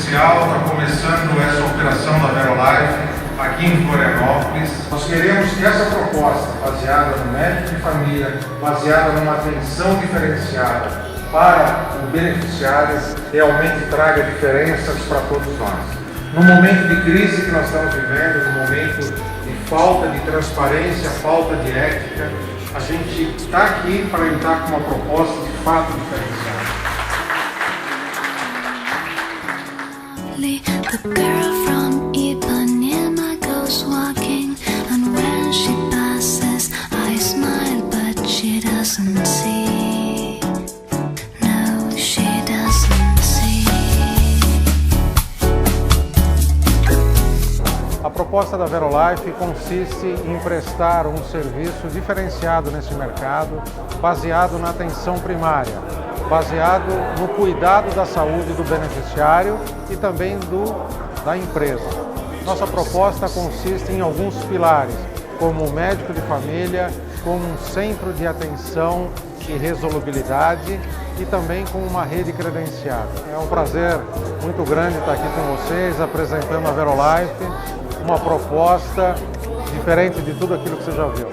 especial, está começando essa operação da Verolife aqui em Florianópolis. Nós queremos que essa proposta, baseada no médico de família, baseada numa atenção diferenciada para o beneficiário, realmente traga diferenças para todos nós. No momento de crise que nós estamos vivendo, no momento de falta de transparência, falta de ética, a gente está aqui para entrar com uma proposta de fato diferenciada. The girl from Ipanema goes walking, and when she passes, I smile, but she doesn't see. No, she doesn't see. A proposta da Verolife consiste em prestar um serviço diferenciado nesse mercado, baseado na atenção primária, baseado no cuidado da saúde do beneficiário e também da empresa. Nossa proposta consiste em alguns pilares, como o médico de família, como um centro de atenção e resolubilidade e também com uma rede credenciada. É um prazer muito grande estar aqui com vocês, apresentando a Verolife, uma proposta diferente de tudo aquilo que você já viu.